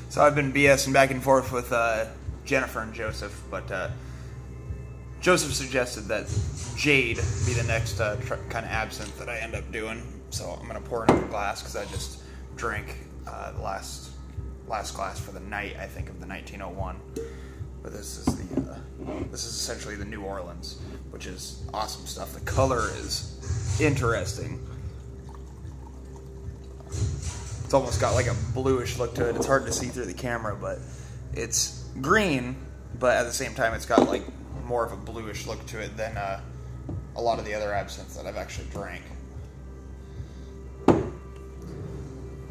So I've been BSing back and forth with Jennifer and Joseph, but Joseph suggested that Jade be the next kind of absinthe that I end up doing. So I'm going to pour another glass because I just drank the last glass for the night, I think, of the 1901. But this is essentially the New Orleans, which is awesome stuff. The color is interesting. It's almost got like a bluish look to it. It's hard to see through the camera, but it's green, but at the same time it's got like more of a bluish look to it than a lot of the other absinthe that I've actually drank.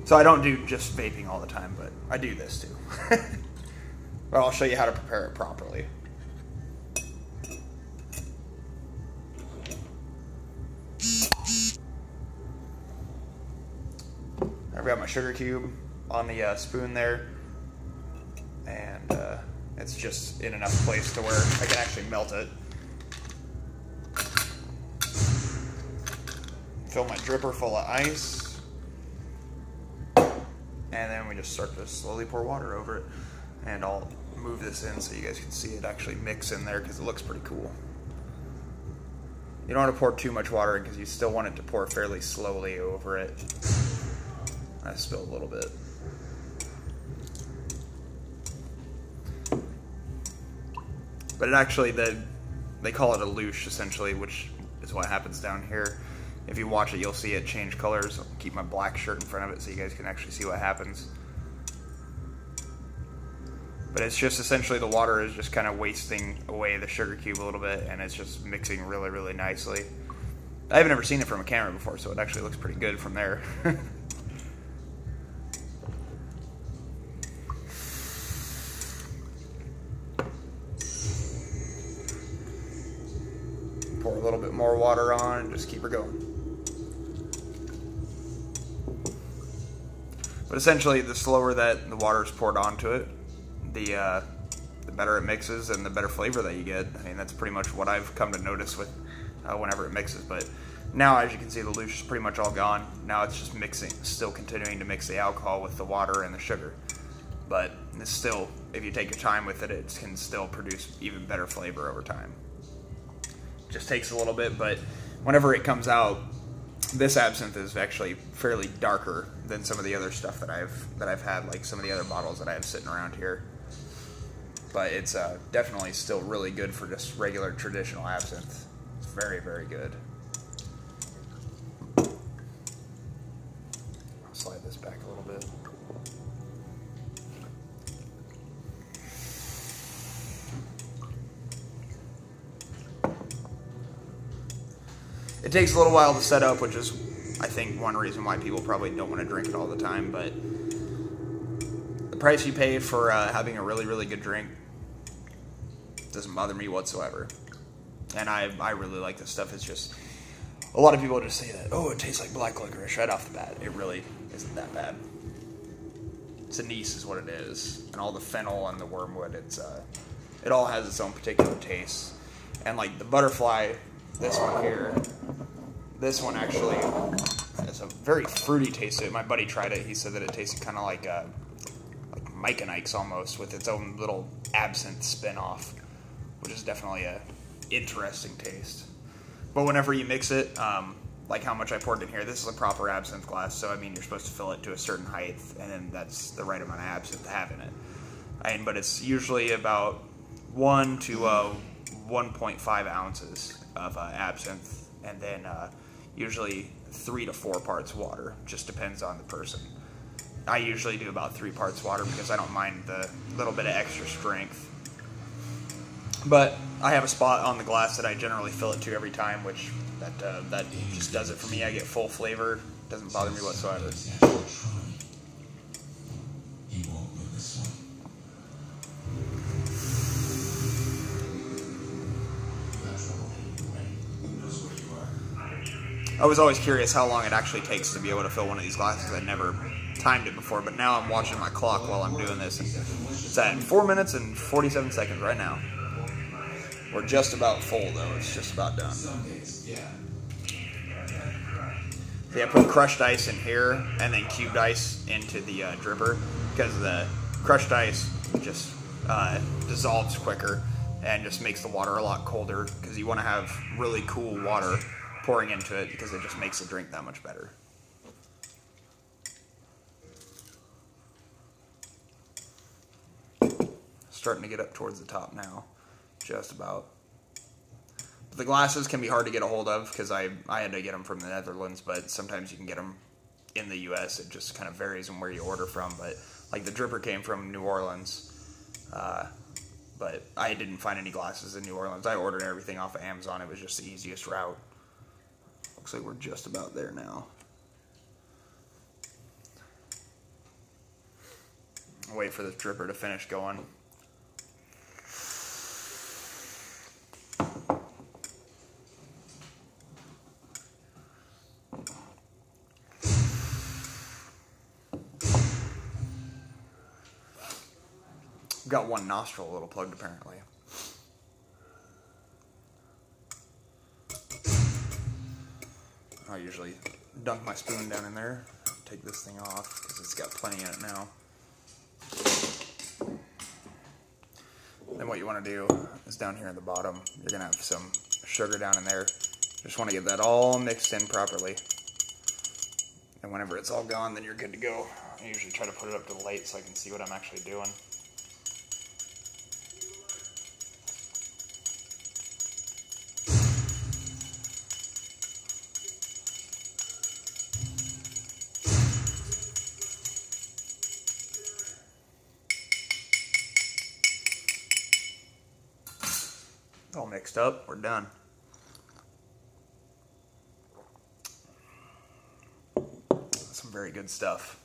So I don't do just vaping all the time, but I do this too. But I'll show you how to prepare it properly. I've got my sugar cube on the spoon there, and it's just in enough place to where I can actually melt it. Fill my dripper full of ice, and then we just start to slowly pour water over it. And I'll move this in so you guys can see it actually mix in there because it looks pretty cool. You don't want to pour too much water in because you still want it to pour fairly slowly over it. I spilled a little bit. But it actually, they call it a louche essentially, which is what happens down here. If you watch it, you'll see it change colors. I'll keep my black shirt in front of it so you guys can actually see what happens. But it's just essentially the water is just kind of wasting away the sugar cube a little bit, and it's just mixing really, really nicely. I've never seen it from a camera before, so it actually looks pretty good from there. Pour a little bit more water on and just keep her going. But essentially, the slower that the water is poured onto it, the better it mixes and the better flavor that you get. I mean, that's pretty much what I've come to notice with whenever it mixes. But now, as you can see, the louche is pretty much all gone. Now it's just mixing, still continuing to mix the alcohol with the water and the sugar. But it's still, if you take your time with it, it can still produce even better flavor over time. Just takes a little bit, but whenever it comes out, this absinthe is actually fairly darker than some of the other stuff that I've had, like some of the other bottles that I have sitting around here. But it's definitely still really good for just regular traditional absinthe. It's very, very good. I'll slide this back a little bit. It takes a little while to set up, which is, I think, one reason why people probably don't want to drink it all the time. But the price you pay for having a really, really good drink doesn't bother me whatsoever. And I really like this stuff. It's just, a lot of people just say that, oh, it tastes like black licorice right off the bat. It really isn't that bad. It's anise is what it is. And all the fennel and the wormwood, it all has its own particular taste. And like the butterfly, this one here, this one actually has a very fruity taste to it. My buddy tried it. He said that it tasted kind of like Mike and Ike's almost, with its own little absinthe spin-off, which is definitely a interesting taste. But whenever you mix it, like how much I poured in here, this is a proper absinthe glass, so I mean you're supposed to fill it to a certain height, and then that's the right amount of absinthe to have in it. But it's usually about 1 to 1.5 ounces of absinthe, and then usually 3 to 4 parts water. Just depends on the person. I usually do about 3 parts water because I don't mind the little bit of extra strength. But I have a spot on the glass that I generally fill it to every time, which that just does it for me. I get full flavor. Doesn't bother me whatsoever. I was always curious how long it actually takes to be able to fill one of these glasses. I never timed it before, but now I'm watching my clock while I'm doing this. And it's at 4 minutes and 47 seconds right now. We're just about full though. It's just about done. So yeah, I put crushed ice in here and then cubed ice into the dripper because the crushed ice just dissolves quicker and just makes the water a lot colder, because you want to have really cool water pouring into it because it just makes the drink that much better. Starting to get up towards the top now, just about. But the glasses can be hard to get a hold of because I had to get them from the Netherlands, but sometimes you can get them in the US. It just kind of varies on where you order from, but like the dripper came from New Orleans, but I didn't find any glasses in New Orleans. I ordered everything off of Amazon. It was just the easiest route. Looks like we're just about there now. I'll wait for this dripper to finish going. Got one nostril a little plugged apparently. I usually dunk my spoon down in there, take this thing off because it's got plenty in it now. Then what you want to do is down here at the bottom, you're going to have some sugar down in there. Just want to get that all mixed in properly. And whenever it's all gone, then you're good to go. I usually try to put it up to the light so I can see what I'm actually doing. All mixed up, we're done. Some very good stuff.